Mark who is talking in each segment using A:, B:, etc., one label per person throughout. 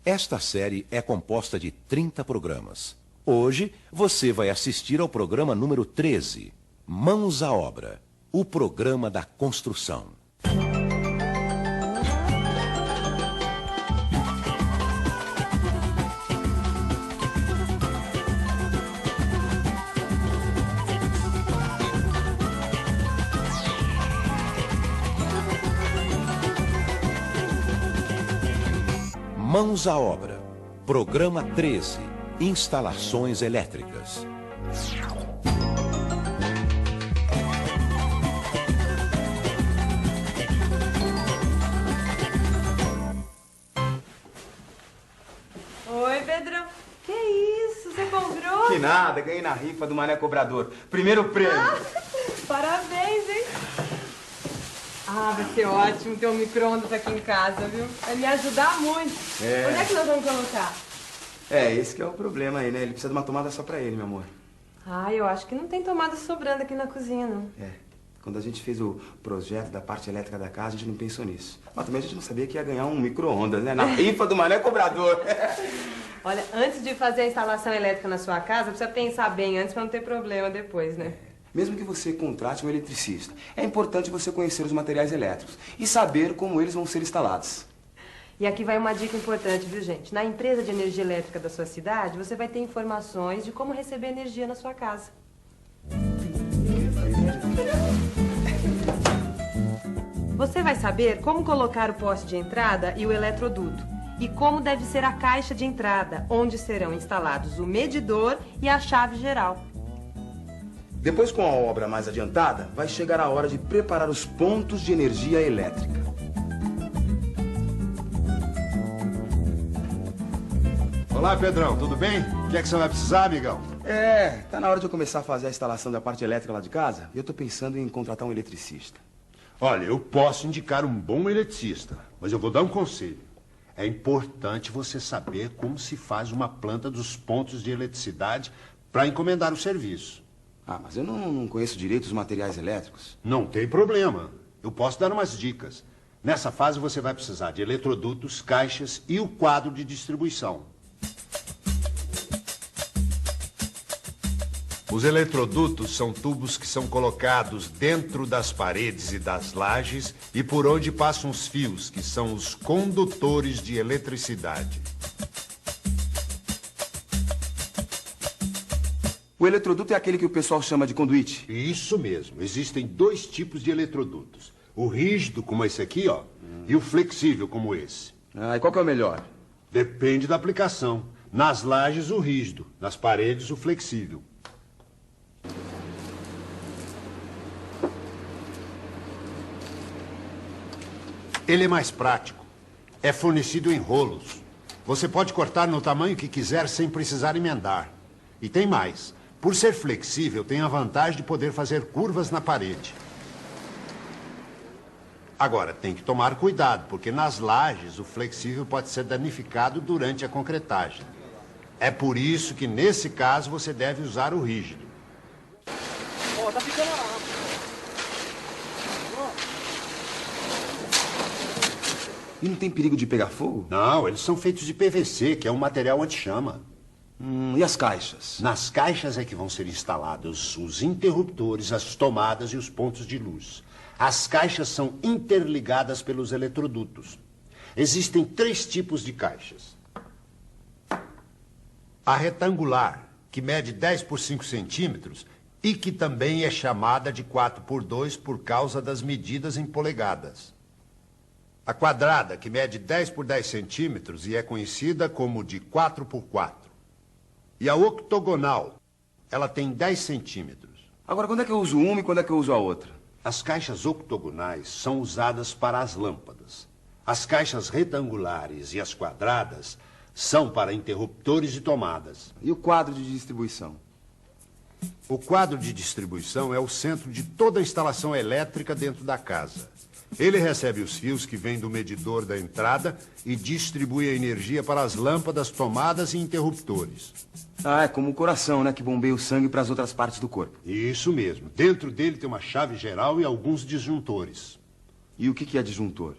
A: Esta série é composta de 30 programas. Hoje, você vai assistir ao programa número 13, Mãos à Obra, o programa da construção. Mãos à Obra, programa 13, Instalações Elétricas.
B: Oi, Pedrão. Que isso? Você comprou?
C: Que nada, ganhei na rifa do Mané Cobrador. Primeiro prêmio.
B: Parabéns, hein? Vai ser ótimo ter um micro-ondas aqui em casa, viu? Vai me ajudar muito.
C: É.
B: Onde é que nós vamos colocar?
C: Esse que é o problema aí, né? Ele precisa de uma tomada só pra ele, meu amor.
B: Eu acho que não tem tomada sobrando aqui na cozinha, não.
C: Quando a gente fez o projeto da parte elétrica da casa, a gente não pensou nisso. Mas também a gente não sabia que ia ganhar um micro-ondas, né? Na rifa do Mané Cobrador.
B: Olha, antes de fazer a instalação elétrica na sua casa, precisa pensar bem antes pra não ter problema depois, né?
C: Mesmo que você contrate um eletricista, é importante você conhecer os materiais elétricos e saber como eles vão ser instalados.
B: E aqui vai uma dica importante, viu, gente? Na empresa de energia elétrica da sua cidade, você vai ter informações de como receber energia na sua casa. Você vai saber como colocar o poste de entrada e o eletroduto. E como deve ser a caixa de entrada, onde serão instalados o medidor e a chave geral.
C: Depois, com a obra mais adiantada, vai chegar a hora de preparar os pontos de energia elétrica.
D: Olá, Pedrão, tudo bem? O que é que você vai precisar, amigão?
C: Tá na hora de eu começar a fazer a instalação da parte elétrica lá de casa e eu tô pensando em contratar um eletricista.
D: Olha, eu posso indicar um bom eletricista, mas eu vou dar um conselho. É importante você saber como se faz uma planta dos pontos de eletricidade para encomendar o serviço.
C: Mas eu não conheço direito os materiais elétricos.
D: Não tem problema. Eu posso dar umas dicas. Nessa fase você vai precisar de eletrodutos, caixas e o quadro de distribuição. Os eletrodutos são tubos que são colocados dentro das paredes e das lajes e por onde passam os fios, que são os condutores de eletricidade.
C: O eletroduto é aquele que o pessoal chama de conduíte?
D: Isso mesmo. Existem dois tipos de eletrodutos. O rígido, como esse aqui, ó, e o flexível, como esse.
C: E qual que é o melhor?
D: Depende da aplicação. Nas lajes, o rígido. Nas paredes, o flexível. Ele é mais prático. É fornecido em rolos. Você pode cortar no tamanho que quiser sem precisar emendar. E tem mais. Por ser flexível, tem a vantagem de poder fazer curvas na parede. Agora, tem que tomar cuidado, porque nas lajes o flexível pode ser danificado durante a concretagem. É por isso que, nesse caso, você deve usar o rígido.
E: Tá ficando lá.
C: E não tem perigo de pegar fogo?
D: Não, eles são feitos de PVC, que é um material anti-chama.
C: E as caixas?
D: Nas caixas é que vão ser instalados os interruptores, as tomadas e os pontos de luz. As caixas são interligadas pelos eletrodutos. Existem 3 tipos de caixas. A retangular, que mede 10 por 5 centímetros e que também é chamada de 4 por 2 por causa das medidas em polegadas. A quadrada, que mede 10 por 10 centímetros e é conhecida como de 4 por 4. E a octogonal, ela tem 10 centímetros.
C: Agora, quando é que eu uso uma e quando é que eu uso a outra?
D: As caixas octogonais são usadas para as lâmpadas. As caixas retangulares e as quadradas são para interruptores e tomadas.
C: E o quadro de distribuição?
D: O quadro de distribuição é o centro de toda a instalação elétrica dentro da casa. Ele recebe os fios que vêm do medidor da entrada e distribui a energia para as lâmpadas, tomadas e interruptores.
C: É como o coração, né? Que bombeia o sangue para as outras partes do corpo.
D: Isso mesmo. Dentro dele tem uma chave geral e alguns disjuntores.
C: E o que é disjuntor?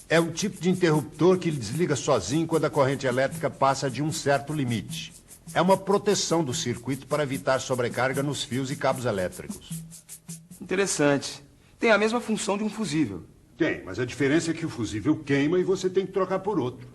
D: É o tipo de interruptor que ele desliga sozinho quando a corrente elétrica passa de um certo limite. É uma proteção do circuito para evitar sobrecarga nos fios e cabos elétricos.
C: Interessante. Tem a mesma função de um fusível.
D: Tem, mas a diferença é que o fusível queima e você tem que trocar por outro.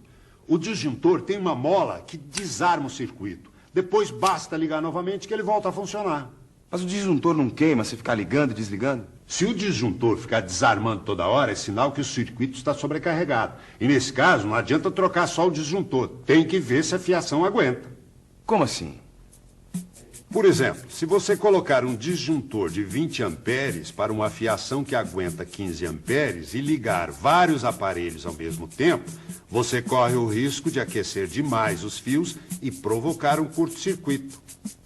D: O disjuntor tem uma mola que desarma o circuito. Depois basta ligar novamente que ele volta a funcionar.
C: Mas o disjuntor não queima se ficar ligando e desligando?
D: Se o disjuntor ficar desarmando toda hora, é sinal que o circuito está sobrecarregado. E nesse caso, não adianta trocar só o disjuntor. Tem que ver se a fiação aguenta.
C: Como assim?
D: Por exemplo, se você colocar um disjuntor de 20 amperes para uma fiação que aguenta 15 amperes e ligar vários aparelhos ao mesmo tempo, você corre o risco de aquecer demais os fios e provocar um curto-circuito.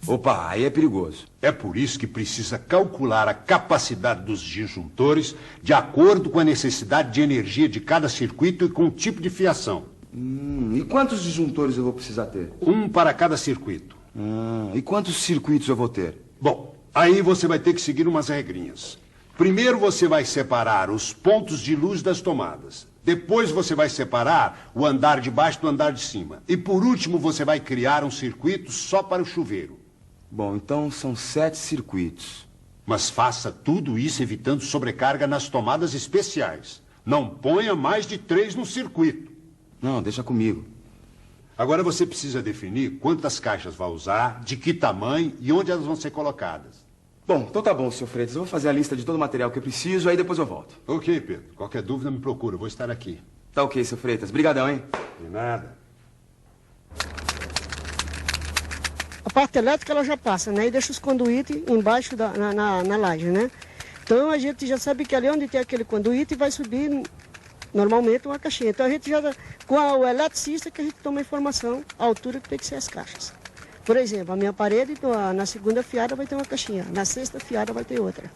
C: Opa, aí é perigoso.
D: É por isso que precisa calcular a capacidade dos disjuntores de acordo com a necessidade de energia de cada circuito e com o tipo de fiação.
C: E quantos disjuntores eu vou precisar ter?
D: Um para cada circuito.
C: E quantos circuitos eu vou ter?
D: Bom, aí você vai ter que seguir umas regrinhas. Primeiro você vai separar os pontos de luz das tomadas. Depois você vai separar o andar de baixo do andar de cima. E por último você vai criar um circuito só para o chuveiro.
C: Bom, então são 7 circuitos.
D: Mas faça tudo isso evitando sobrecarga nas tomadas especiais. Não ponha mais de 3 no circuito.
C: Não, deixa comigo.
D: Agora você precisa definir quantas caixas vai usar, de que tamanho e onde elas vão ser colocadas.
C: Bom, então tá bom, Sr. Freitas. Eu vou fazer a lista de todo o material que eu preciso, aí depois eu volto.
D: Ok, Pedro. Qualquer dúvida me procura, eu vou estar aqui.
C: Tá ok, Sr. Freitas. Brigadão, hein?
D: De nada.
F: A parte elétrica ela já passa, né? E deixa os conduítes embaixo na laje, né? Então a gente já sabe que ali onde tem aquele conduíte vai subir normalmente uma caixinha. Então a gente já, com o eletricista, que a gente toma informação, a altura que tem que ser as caixas. Por exemplo, a minha parede, na segunda fiada vai ter uma caixinha, na sexta fiada vai ter outra.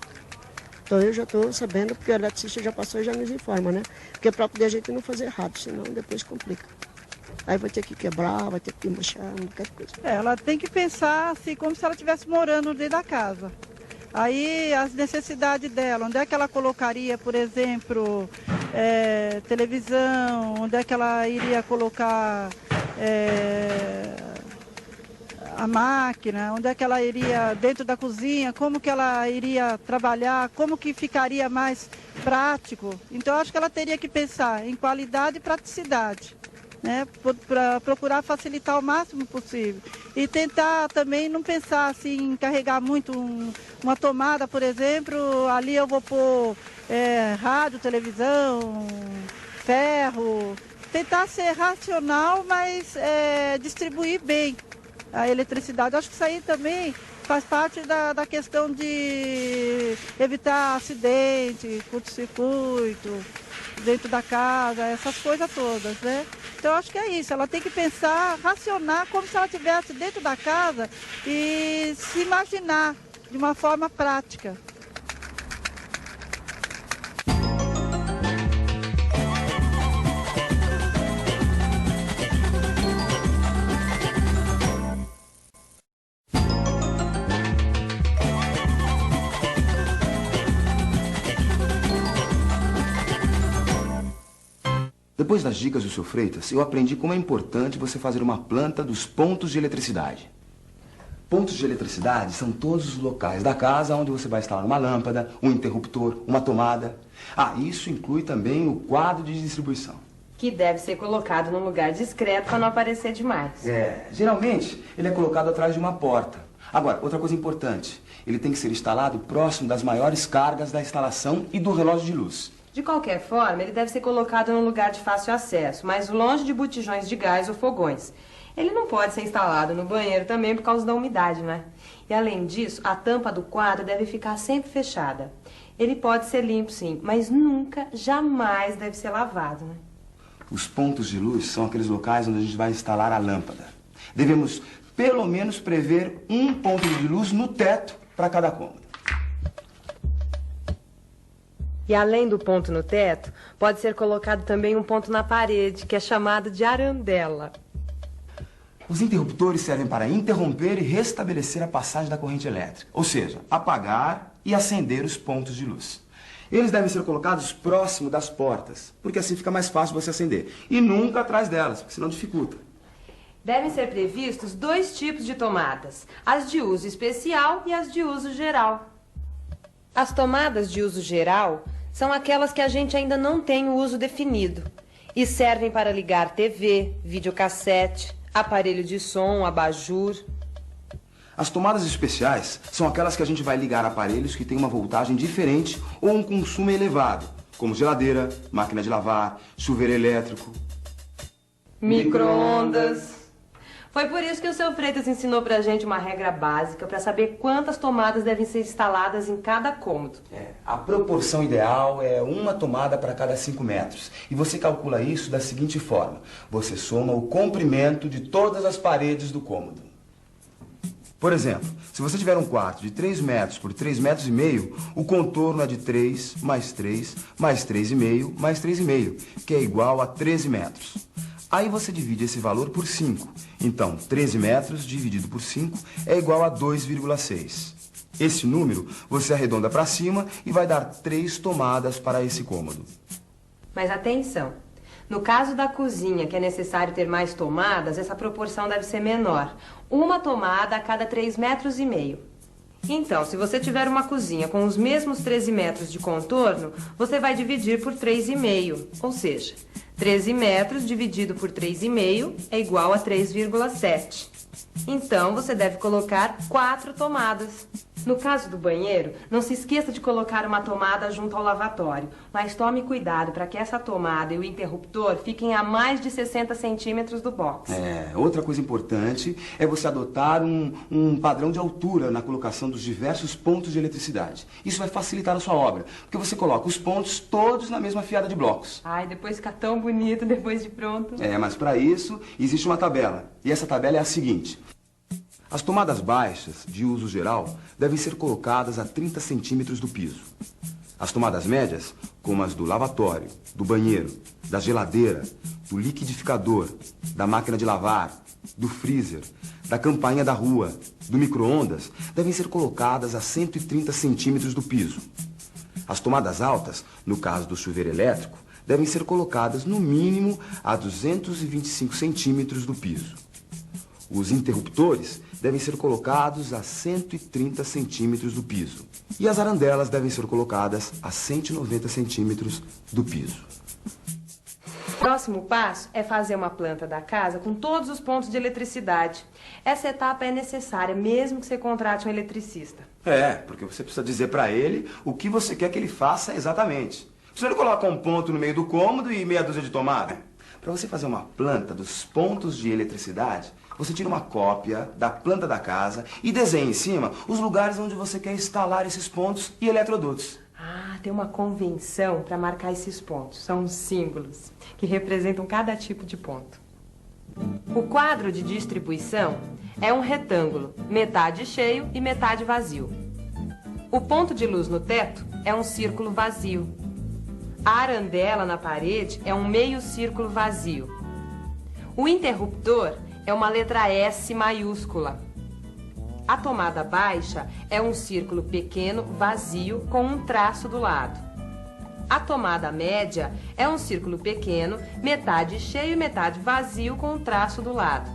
F: Então eu já estou sabendo, porque o eletricista já passou e já nos informa, né? Porque é para poder a gente não fazer errado, senão depois complica. Aí vai ter que quebrar, vai ter que manchar, qualquer coisa.
G: Ela tem que pensar assim, como se ela estivesse morando dentro da casa. Aí as necessidades dela, onde é que ela colocaria, por exemplo, televisão, onde é que ela iria colocar a máquina, onde é que ela iria dentro da cozinha, como que ela iria trabalhar, como que ficaria mais prático. Então eu acho que ela teria que pensar em qualidade e praticidade, né, para procurar facilitar o máximo possível. E tentar também não pensar assim, em carregar muito uma tomada, por exemplo, ali eu vou pôr rádio, televisão, ferro. Tentar ser racional, mas distribuir bem a eletricidade. Eu acho que isso aí também faz parte da questão de evitar acidente, curto-circuito dentro da casa, essas coisas todas, né? Então, eu acho que é isso. Ela tem que pensar, racionar como se ela estivesse dentro da casa e se imaginar de uma forma prática.
C: Depois das dicas do Sr. Freitas, eu aprendi como é importante você fazer uma planta dos pontos de eletricidade. Pontos de eletricidade são todos os locais da casa onde você vai instalar uma lâmpada, um interruptor, uma tomada. Isso inclui também o quadro de distribuição.
B: Que deve ser colocado num lugar discreto para não aparecer demais.
C: Geralmente ele é colocado atrás de uma porta. Agora, outra coisa importante, ele tem que ser instalado próximo das maiores cargas da instalação e do relógio de luz.
B: De qualquer forma, ele deve ser colocado num lugar de fácil acesso, mas longe de botijões de gás ou fogões. Ele não pode ser instalado no banheiro também por causa da umidade, né? E além disso, a tampa do quadro deve ficar sempre fechada. Ele pode ser limpo, sim, mas nunca, jamais deve ser lavado, né?
C: Os pontos de luz são aqueles locais onde a gente vai instalar a lâmpada. Devemos, pelo menos, prever um ponto de luz no teto para cada cômodo.
B: E além do ponto no teto, pode ser colocado também um ponto na parede, que é chamado de arandela.
C: Os interruptores servem para interromper e restabelecer a passagem da corrente elétrica, ou seja, apagar e acender os pontos de luz. Eles devem ser colocados próximo das portas, porque assim fica mais fácil você acender. E nunca atrás delas, porque senão dificulta.
B: Devem ser previstos 2 tipos de tomadas, as de uso especial e as de uso geral. As tomadas de uso geral são aquelas que a gente ainda não tem o uso definido e servem para ligar TV, videocassete, aparelho de som, abajur.
C: As tomadas especiais são aquelas que a gente vai ligar a aparelhos que têm uma voltagem diferente ou um consumo elevado, como geladeira, máquina de lavar, chuveiro elétrico.
B: Micro-ondas. Foi por isso que o seu Freitas ensinou pra gente uma regra básica para saber quantas tomadas devem ser instaladas em cada cômodo.
C: A proporção ideal é uma tomada para cada 5 metros. E você calcula isso da seguinte forma. Você soma o comprimento de todas as paredes do cômodo. Por exemplo, se você tiver um quarto de 3 metros por 3,5 metros, o contorno é de 3 mais 3 mais 3,5 mais 3,5, que é igual a 13 metros. Aí você divide esse valor por 5. Então, 13 metros dividido por 5 é igual a 2,6. Esse número você arredonda para cima e vai dar 3 tomadas para esse cômodo.
B: Mas atenção, no caso da cozinha, que é necessário ter mais tomadas, essa proporção deve ser menor. Uma tomada a cada 3,5 metros. Então, se você tiver uma cozinha com os mesmos 13 metros de contorno, você vai dividir por 3,5, ou seja, 13 metros dividido por 3,5 é igual a 3,7. Então, você deve colocar 4 tomadas. No caso do banheiro, não se esqueça de colocar uma tomada junto ao lavatório, mas tome cuidado para que essa tomada e o interruptor fiquem a mais de 60 centímetros do box.
C: Outra coisa importante é você adotar um padrão de altura na colocação dos diversos pontos de eletricidade. Isso vai facilitar a sua obra, porque você coloca os pontos todos na mesma fiada de blocos.
B: Ai, depois fica tão bonito depois de pronto.
C: Mas para isso existe uma tabela, e essa tabela é a seguinte. As tomadas baixas, de uso geral, devem ser colocadas a 30 centímetros do piso. As tomadas médias, como as do lavatório, do banheiro, da geladeira, do liquidificador, da máquina de lavar, do freezer, da campainha da rua, do micro-ondas, devem ser colocadas a 130 centímetros do piso. As tomadas altas, no caso do chuveiro elétrico, devem ser colocadas no mínimo a 225 centímetros do piso. Os interruptores devem ser colocados a 130 centímetros do piso. E as arandelas devem ser colocadas a 190 centímetros do piso.
B: O próximo passo é fazer uma planta da casa com todos os pontos de eletricidade. Essa etapa é necessária, mesmo que você contrate um eletricista.
C: Porque você precisa dizer para ele o que você quer que ele faça exatamente. Você não coloca um ponto no meio do cômodo e meia dúzia de tomada. Para você fazer uma planta dos pontos de eletricidade, você tira uma cópia da planta da casa e desenha em cima os lugares onde você quer instalar esses pontos e eletrodutos.
B: Tem uma convenção para marcar esses pontos. São os símbolos que representam cada tipo de ponto. O quadro de distribuição é um retângulo, metade cheio e metade vazio. O ponto de luz no teto é um círculo vazio. A arandela na parede é um meio círculo vazio. O interruptor é uma letra S maiúscula. A tomada baixa é um círculo pequeno vazio com um traço do lado. A tomada média é um círculo pequeno, metade cheio e metade vazio com um traço do lado.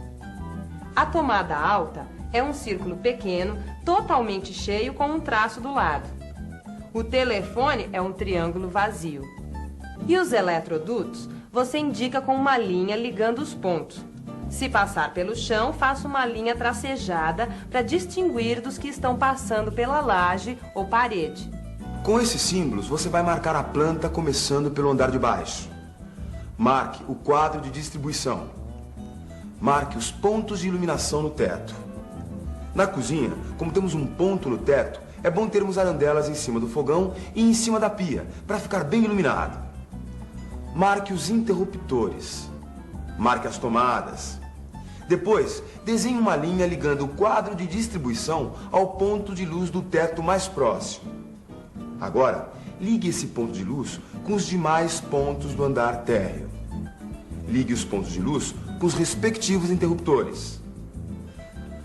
B: A tomada alta é um círculo pequeno, totalmente cheio com um traço do lado. O telefone é um triângulo vazio. E os eletrodutos você indica com uma linha ligando os pontos. Se passar pelo chão, faça uma linha tracejada para distinguir dos que estão passando pela laje ou parede.
C: Com esses símbolos, você vai marcar a planta começando pelo andar de baixo. Marque o quadro de distribuição. Marque os pontos de iluminação no teto. Na cozinha, como temos um ponto no teto, é bom termos arandelas em cima do fogão e em cima da pia, para ficar bem iluminado. Marque os interruptores. Marque as tomadas. Depois, desenhe uma linha ligando o quadro de distribuição ao ponto de luz do teto mais próximo. Agora, ligue esse ponto de luz com os demais pontos do andar térreo. Ligue os pontos de luz com os respectivos interruptores.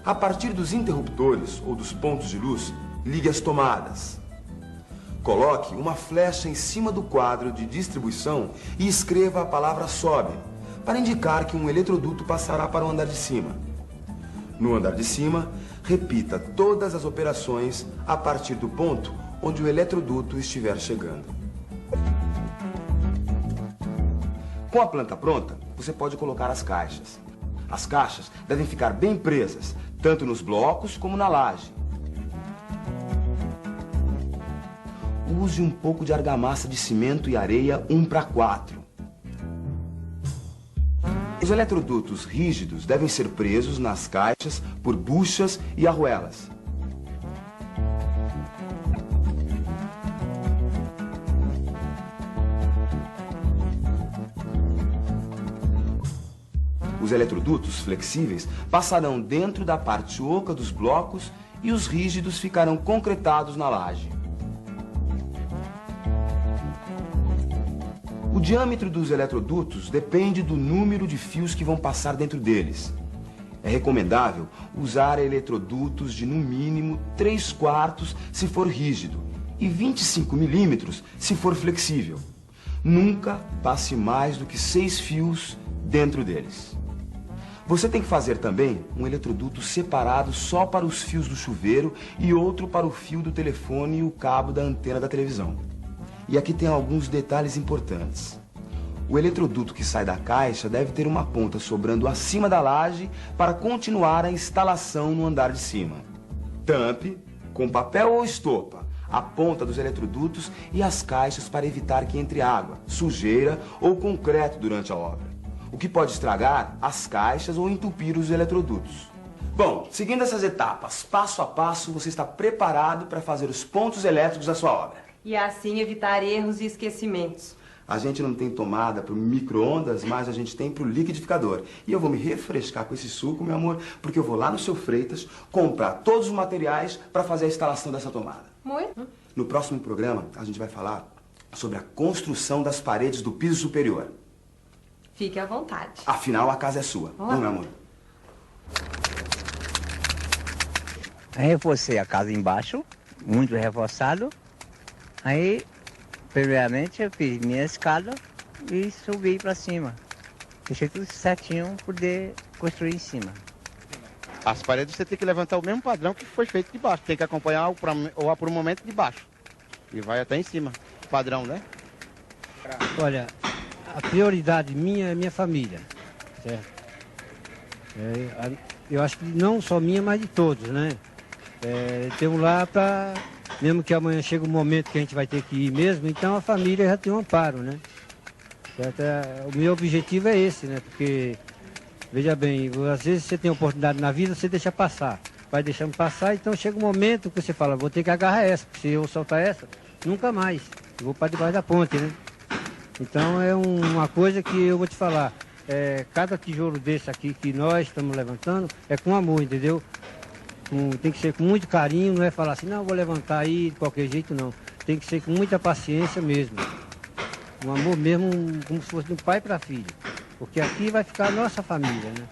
C: A partir dos interruptores ou dos pontos de luz, ligue as tomadas. Coloque uma flecha em cima do quadro de distribuição e escreva a palavra sobe, para indicar que um eletroduto passará para o andar de cima. No andar de cima, repita todas as operações a partir do ponto onde o eletroduto estiver chegando. Com a planta pronta, você pode colocar as caixas. As caixas devem ficar bem presas, tanto nos blocos como na laje. Use um pouco de argamassa de cimento e areia 1:4. Os eletrodutos rígidos devem ser presos nas caixas por buchas e arruelas. Os eletrodutos flexíveis passarão dentro da parte oca dos blocos e os rígidos ficarão concretados na laje. O diâmetro dos eletrodutos depende do número de fios que vão passar dentro deles. É recomendável usar eletrodutos de no mínimo 3/4 se for rígido e 25 milímetros se for flexível. Nunca passe mais do que 6 fios dentro deles. Você tem que fazer também um eletroduto separado só para os fios do chuveiro e outro para o fio do telefone e o cabo da antena da televisão. E aqui tem alguns detalhes importantes. O eletroduto que sai da caixa deve ter uma ponta sobrando acima da laje para continuar a instalação no andar de cima. Tampe com papel ou estopa a ponta dos eletrodutos e as caixas para evitar que entre água, sujeira ou concreto durante a obra, o que pode estragar as caixas ou entupir os eletrodutos. Bom, seguindo essas etapas, passo a passo, você está preparado para fazer os pontos elétricos da sua obra.
B: E assim evitar erros e esquecimentos.
C: A gente não tem tomada para o micro-ondas, mas a gente tem para o liquidificador. E eu vou me refrescar com esse suco, meu amor, porque eu vou lá no Seu Freitas comprar todos os materiais para fazer a instalação dessa tomada.
B: Muito.
C: No próximo programa, a gente vai falar sobre a construção das paredes do piso superior.
B: Fique à vontade.
C: Afinal, a casa é sua. Vamos, meu amor?
H: Reforcei a casa embaixo, muito reforçado. Aí, primeiramente, eu fiz minha escada e subi para cima. Deixei tudo certinho para poder construir em cima.
E: As paredes você tem que levantar o mesmo padrão que foi feito de baixo. Tem que acompanhar o aprumamento de baixo. E vai até em cima. Padrão, né?
I: Olha, a prioridade minha é minha família, certo? Eu acho que não só minha, mas de todos, né? Temos lá para... Mesmo que amanhã chegue um momento que a gente vai ter que ir mesmo, então a família já tem um amparo, né? Certo? O meu objetivo é esse, né? Porque, veja bem, às vezes você tem oportunidade na vida, você deixa passar. Vai deixando passar, então chega um momento que você fala, vou ter que agarrar essa, porque se eu soltar essa, nunca mais. Eu vou para debaixo da ponte, né? Então é uma coisa que eu vou te falar. Cada tijolo desse aqui que nós estamos levantando é com amor, entendeu? Tem que ser com muito carinho, não é falar assim, não, vou levantar aí de qualquer jeito, não. Tem que ser com muita paciência mesmo. Um amor mesmo, como se fosse do pai para a filha. Porque aqui vai ficar a nossa família, né?